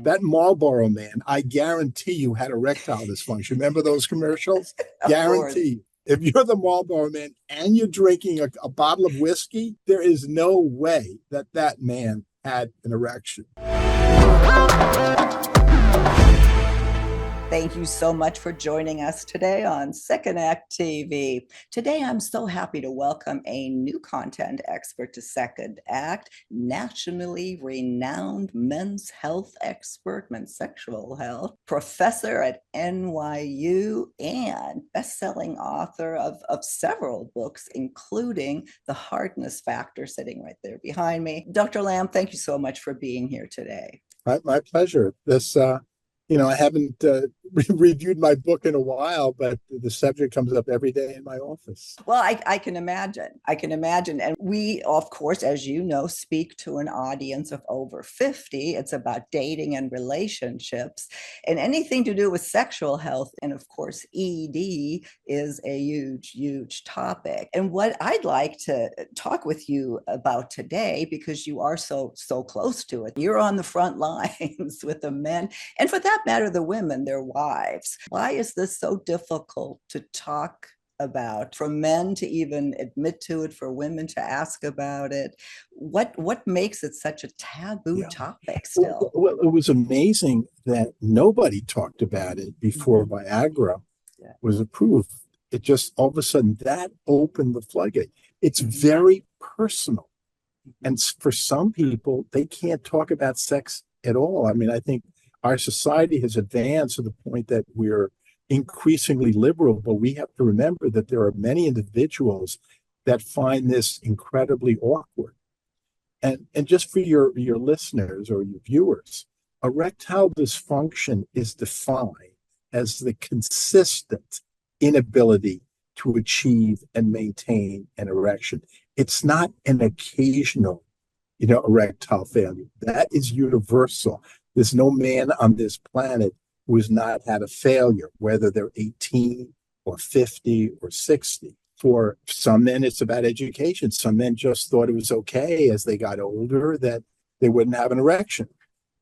That Marlboro Man, I guarantee you had erectile dysfunction. Remember those commercials? Of course. Guarantee you. If you're the Marlboro Man and you're drinking a bottle of whiskey, there is no way that that man had an erection. Thank you so much for joining us today on Second Act TV. Today, I'm so happy to welcome a new content expert to Second Act, nationally renowned men's health expert, men's sexual health, professor at NYU, and best-selling author of several books, including The Hardness Factor, sitting right there behind me. Dr. Lamm, thank you so much for being here today. My pleasure. I haven't reviewed my book in a while, but the subject comes up every day in my office. Well, I can imagine. I can imagine. And we, of course, as you know, speak to an audience of over 50. It's about dating and relationships and anything to do with sexual health. And of course, ED is a huge, huge topic. And what I'd like to talk with you about today, because you are so close to it, you're on the front lines with the men, and for that matter, the women, their wives. Why is this so difficult to talk about, for men to even admit to it, for women to ask about it? What makes it such a taboo topic still? Well, it was amazing that nobody talked about it before Viagra was approved. It just, all of a sudden, that opened the floodgate. It's very personal. And for some people, they can't talk about sex at all. I mean, I think our society has advanced to the point that we're increasingly liberal, but we have to remember that there are many individuals that find this incredibly awkward. And just for your listeners or your viewers, erectile dysfunction is defined as the consistent inability to achieve and maintain an erection. It's not an occasional, erectile failure. That is universal. There's no man on this planet who has not had a failure, whether they're 18 or 50 or 60. For some men, it's about education. Some men just thought it was okay as they got older that they wouldn't have an erection.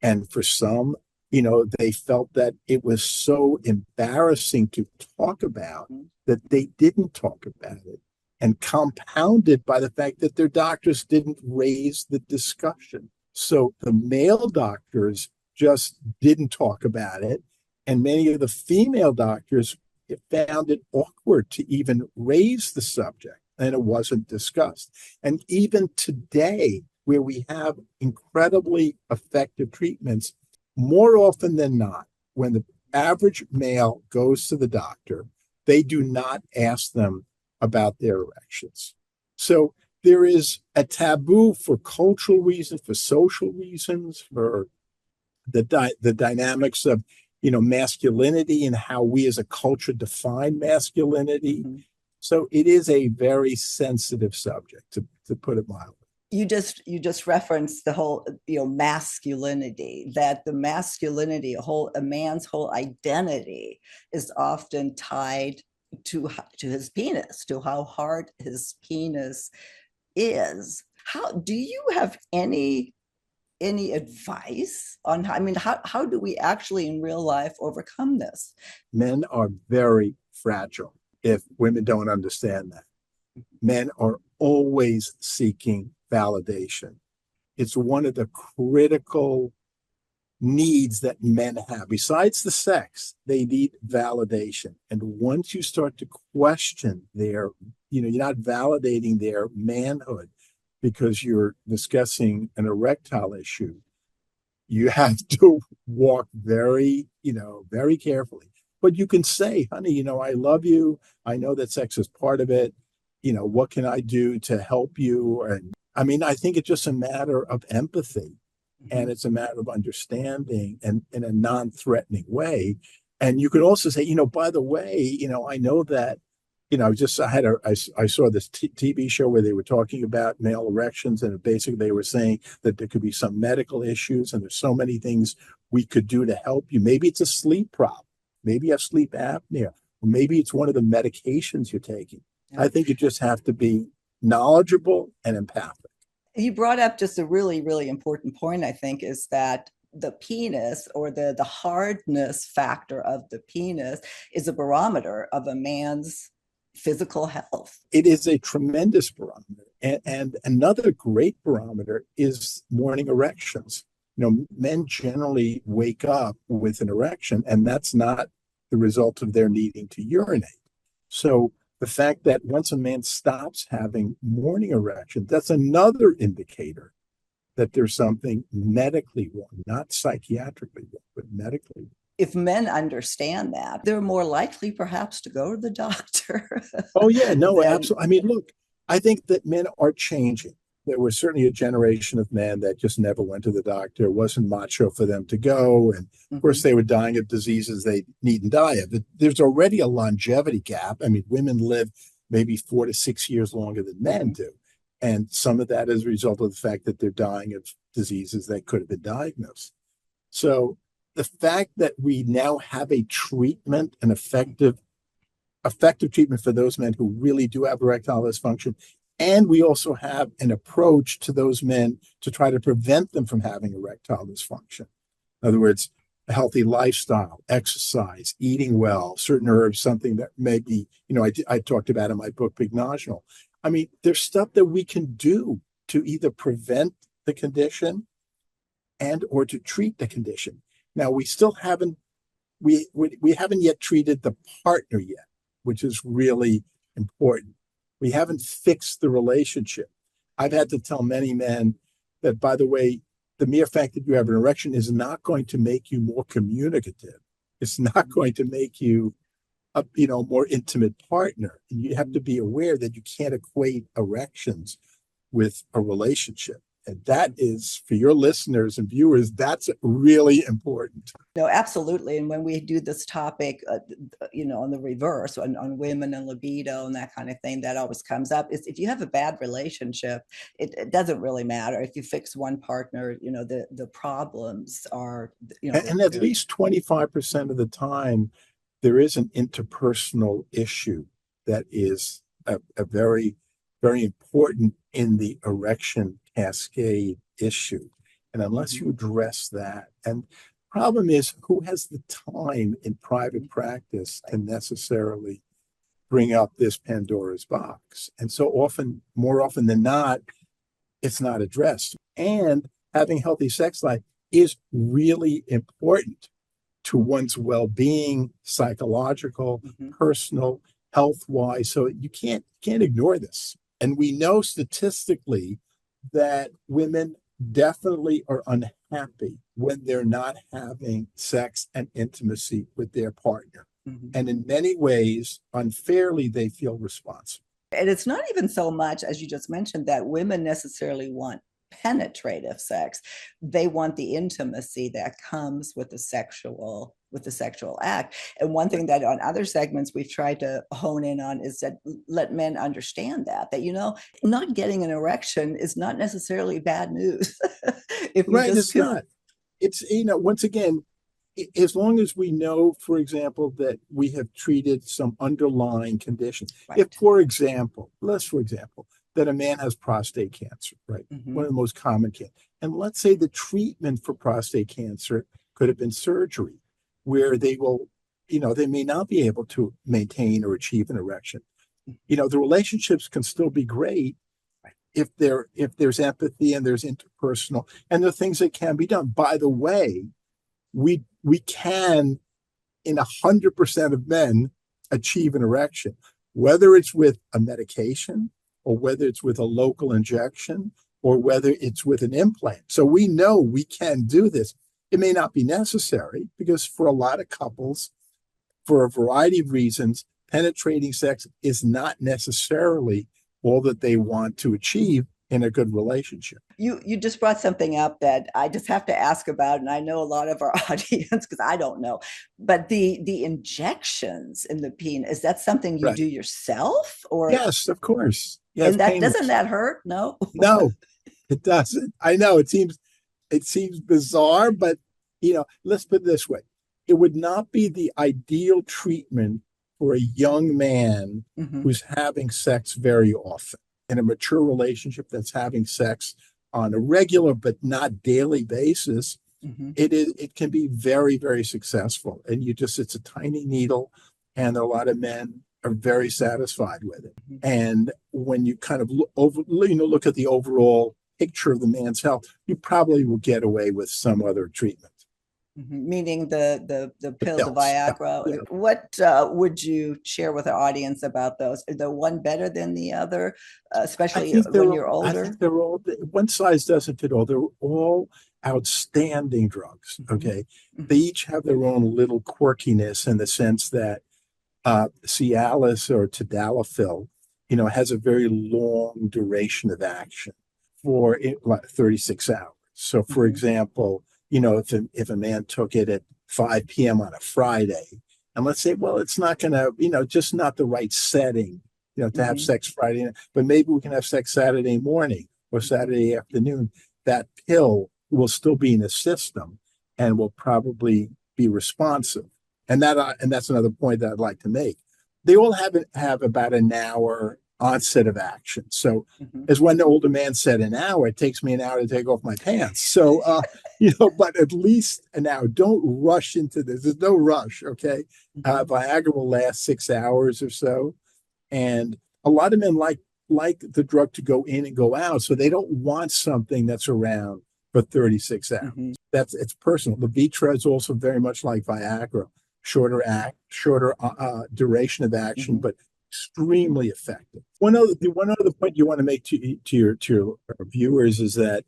And for some, they felt that it was so embarrassing to talk about that they didn't talk about it, and compounded by the fact that their doctors didn't raise the discussion. So the male doctors just didn't talk about it. And many of the female doctors found it awkward to even raise the subject, and it wasn't discussed. And even today, where we have incredibly effective treatments, more often than not, when the average male goes to the doctor, they do not ask them about their erections. So there is a taboo for cultural reasons, for social reasons, for the dynamics of masculinity and how we as a culture define masculinity. So it is a very sensitive subject, to put it mildly. You just referenced the whole masculinity, that the masculinity, a man's whole identity is often tied to his penis, to how hard his penis is. How do you have any advice on how do we actually in real life overcome this? Men are very fragile if women don't understand that. Men are always seeking validation. It's one of the critical needs that men have. Besides the sex, they need validation. And once you start to question you're not validating their manhood because you're discussing an erectile issue, you have to walk very carefully. But you can say, honey, I love you. I know that sex is part of it. What can I do to help you? And I think it's just a matter of empathy, and it's a matter of understanding and in a non-threatening way. And you could also say, by the way, I know that, I saw this TV show where they were talking about male erections, and basically they were saying that there could be some medical issues, and there's so many things we could do to help you. Maybe it's a sleep problem. Maybe you have sleep apnea, or maybe it's one of the medications you're taking. Yeah. I think you just have to be knowledgeable and empathic. You brought up just a really, really important point, I think, is that the penis, or the hardness factor of the penis, is a barometer of a man's physical health. It is a tremendous barometer. And another great barometer is morning erections. Men generally wake up with an erection, and that's not the result of their needing to urinate. So the fact that once a man stops having morning erections, that's another indicator that there's something medically wrong, not psychiatrically wrong, but medically wrong. If men understand that, they're more likely perhaps to go to the doctor. Oh, yeah, no, absolutely. I mean, look, I think that men are changing. There was certainly a generation of men that just never went to the doctor. It wasn't macho for them to go. And of course, they were dying of diseases they needn't die of. There's already a longevity gap. I mean, women live maybe 4 to 6 years longer than men do. And some of that is a result of the fact that they're dying of diseases that could have been diagnosed. So the fact that we now have a treatment, an effective treatment for those men who really do have erectile dysfunction, and we also have an approach to those men to try to prevent them from having erectile dysfunction. In other words, a healthy lifestyle, exercise, eating well, certain herbs, something that maybe, I talked about in my book, Big Notional. I mean, there's stuff that we can do to either prevent the condition and or to treat the condition. Now, we still haven't, we haven't yet treated the partner yet, which is really important. We haven't fixed the relationship. I've had to tell many men that, by the way, the mere fact that you have an erection is not going to make you more communicative. It's not going to make you a more intimate partner. And you have to be aware that you can't equate erections with a relationship. And that is, for your listeners and viewers, that's really important. No, absolutely. And when we do this topic, on the reverse, on women and libido and that kind of thing, that always comes up, is if you have a bad relationship, it doesn't really matter. If you fix one partner, the problems are, And at least 25% of the time, there is an interpersonal issue that is a very, very important in the erection cascade issue. And unless you address that, and problem is, who has the time in private practice to necessarily bring up this Pandora's box? And so often, more often than not, it's not addressed. And having healthy sex life is really important to one's well-being, psychological, personal, health-wise. So you can't ignore this. And we know statistically that women definitely are unhappy when they're not having sex and intimacy with their partner. And in many ways, unfairly, they feel responsible. And it's not even so much, as you just mentioned, that women necessarily want penetrative sex. They want the intimacy that comes with the sexual act. And one thing that on other segments we've tried to hone in on is that let men understand that not getting an erection is not necessarily bad news. It's not. It's, once again, as long as we know, for example, that we have treated some underlying condition. If, for example, that a man has prostate cancer, right? One of the most common cancers. And let's say the treatment for prostate cancer could have been surgery, where they will, they may not be able to maintain or achieve an erection. The relationships can still be great if there's empathy and there's interpersonal, and there are things that can be done. By the way, we can, in 100% of men, achieve an erection, whether it's with a medication or whether it's with a local injection or whether it's with an implant. So we know we can do this. It may not be necessary because for a lot of couples, for a variety of reasons, penetrating sex is not necessarily all that they want to achieve in a good relationship. You just brought something up that I just have to ask about, and I know a lot of our audience, because I don't know, but the injections in the penis, is that something you do yourself? Or yes, of course. Yes, and that doesn't that hurt? No. No, it doesn't. I know it seems bizarre, but let's put it this way. It would not be the ideal treatment for a young man who's having sex very often. In a mature relationship that's having sex on a regular but not daily basis, it can be very, very successful. And it's a tiny needle, and a lot of men are very satisfied with it. And when you kind of look at the overall picture of the man's health, you probably will get away with some other treatment. Meaning the pill, the pills. Viagra. Yeah. What would you share with our audience about those? Is the one better than the other, especially when you're older? I think they're all, one size doesn't fit all. They're all outstanding drugs. Okay. They each have their own little quirkiness in the sense that Cialis or tadalafil, has a very long duration of action for like 36 hours. So, for example, if a man took it at 5 p.m. on a Friday, and let's say, well, it's not going to, just not the right setting, to have sex Friday night, but maybe we can have sex Saturday morning or Saturday afternoon. That pill will still be in the system and will probably be responsive. And that's another point that I'd like to make. They all have about an hour onset of action. So as one older man said, an hour, it takes me an hour to take off my pants. So, but at least an hour. Don't rush into this. There's no rush, okay? Viagra will last 6 hours or so. And a lot of men like the drug to go in and go out. So they don't want something that's around for 36 hours. It's personal. The Vitra is also very much like Viagra, shorter duration of action, but extremely effective. One other point you want to make to your viewers is that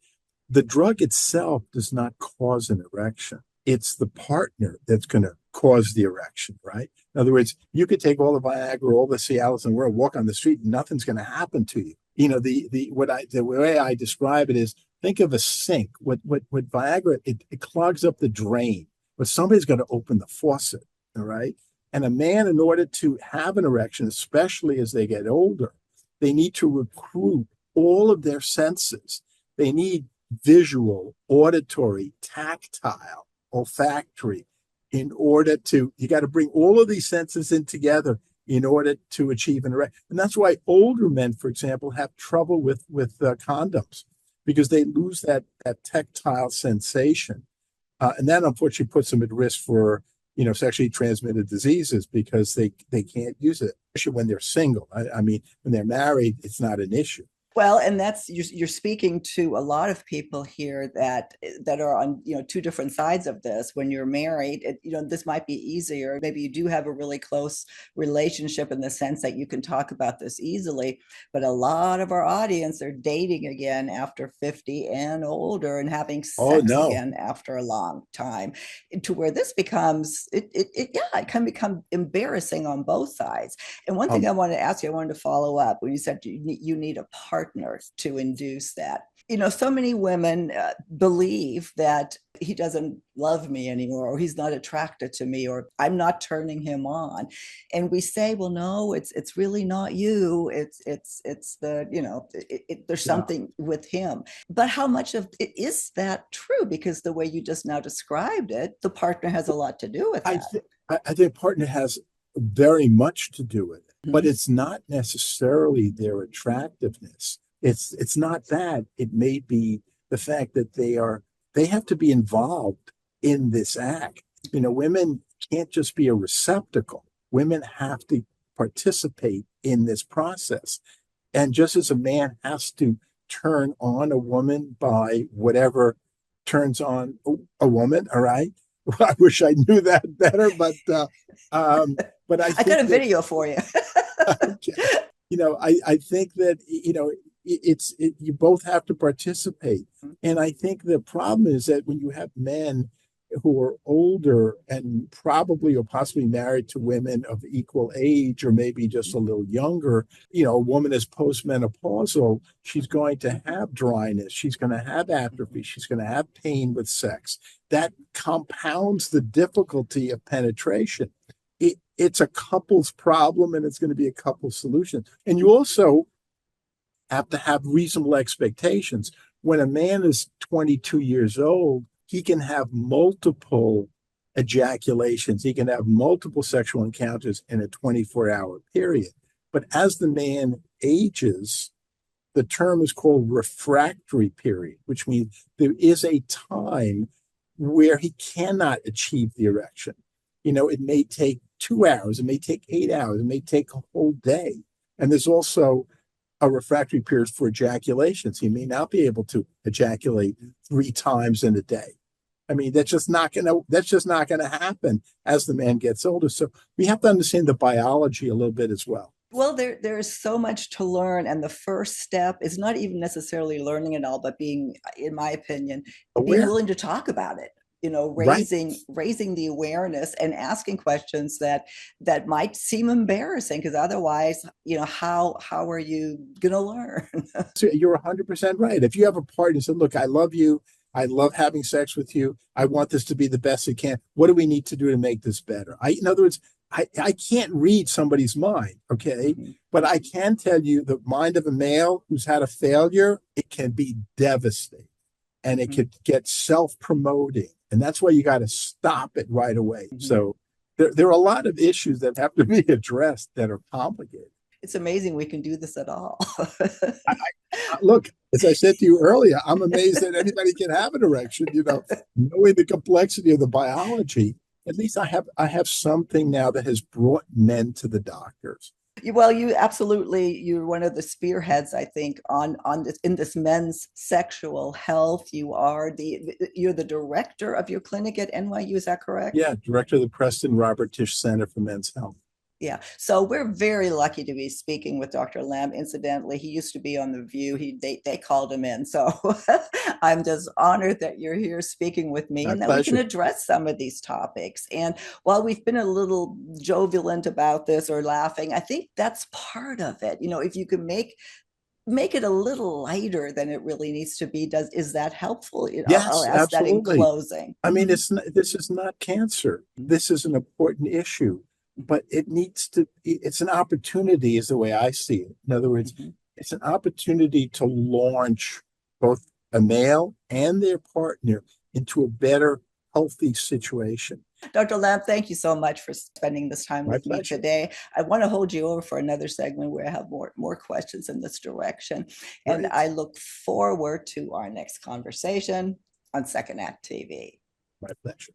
the drug itself does not cause an erection. It's the partner that's going to cause the erection, right? In other words, you could take all the Viagra, all the Cialis in the world, walk on the street, and nothing's going to happen to you. The way I describe it is, think of a sink. With Viagra, it clogs up the drain, but somebody's going to open the faucet, all right? And a man, in order to have an erection, especially as they get older, they need to recruit all of their senses. They need visual, auditory, tactile, olfactory, you got to bring all of these senses in together in order to achieve an erection. And that's why older men, for example, have trouble with condoms, because they lose that tactile sensation. And that unfortunately puts them at risk for sexually transmitted diseases, because they can't use it, especially when they're single. I mean, when they're married, it's not an issue. Well, and that's you're speaking to a lot of people here that are on two different sides of this. When you're married, this might be easier. Maybe you do have a really close relationship in the sense that you can talk about this easily. But a lot of our audience are dating again after 50 and older, and having sex again after a long time, to where this becomes it can become embarrassing on both sides. And one thing I wanted to ask you, I wanted to follow up when you said you need a partner to induce that. So many women believe that he doesn't love me anymore, or he's not attracted to me, or I'm not turning him on. And we say, well, no, it's really not you. It's the, there's something with him. But how much of it is that true? Because the way you just now described it, the partner has a lot to do with that. I think partner has very much to do with it, but it's not necessarily their attractiveness. It's not that. It may be the fact that they have to be involved in this act. Women can't just be a receptacle. Women have to participate in this process. And just as a man has to turn on a woman by whatever turns on a woman, all right? I wish I knew that better, but I got a video for you. Okay. I think that you both have to participate, and I think the problem is that when you have men who are older and probably or possibly married to women of equal age, or maybe just a little younger, a woman is postmenopausal, she's going to have dryness, she's going to have atrophy, she's going to have pain with sex. That compounds the difficulty of penetration. It's a couple's problem, and it's going to be a couple's solution. And you also have to have reasonable expectations. When a man is 22 years old, he can have multiple ejaculations. He can have multiple sexual encounters in a 24-hour period. But as the man ages, the term is called refractory period, which means there is a time where he cannot achieve the erection. It may take 2 hours, it may take 8 hours, it may take a whole day. And there's also a refractory period for ejaculations. He may not be able to ejaculate 3 times in a day. I mean, that's just not gonna happen as the man gets older. So we have to understand the biology a little bit as well. Well, there is so much to learn, and the first step is not even necessarily learning it all, but being, in my opinion, being willing to talk about it. Raising the awareness and asking questions that might seem embarrassing, because otherwise, how are you going to learn? So you're 100% right. If you have a partner and say, "Look, I love you. I love having sex with you. I want this to be the best it can. What do we need to do to make this better?" In other words, I can't read somebody's mind, okay? Mm-hmm. But I can tell you the mind of a male who's had a failure, it can be devastating, and it could get self-promoting. And that's why you got to stop it right away. Mm-hmm. So there are a lot of issues that have to be addressed that are complicated. It's amazing we can do this at all. Look, as I said to you earlier, I'm amazed that anybody can have an erection, knowing the complexity of the biology. At least I have something now that has brought men to the doctors. Well, you're one of the spearheads, I think, on this, in this men's sexual health. You're the director of your clinic at NYU, is that correct? Yeah, director of the Preston Robert Tisch Center for Men's Health. Yeah, so we're very lucky to be speaking with Dr. Lamm. Incidentally, he used to be on The View. They called him in. So I'm just honored that you're here speaking with me. And that we can address some of these topics. And while we've been a little jovial about this or laughing, I think that's part of it. If you can make it a little lighter than it really needs to be, is that helpful? Yes, I'll ask absolutely. that in closing. I mean, this is not cancer. This is an important issue. But it's an opportunity is the way I see it. In other words, it's an opportunity to launch both a male and their partner into a better, healthy situation. Dr. Lamm, thank you so much for spending this time with me today. I want to hold you over for another segment where I have more questions in this direction. And I look forward to our next conversation on Second Act TV. My pleasure.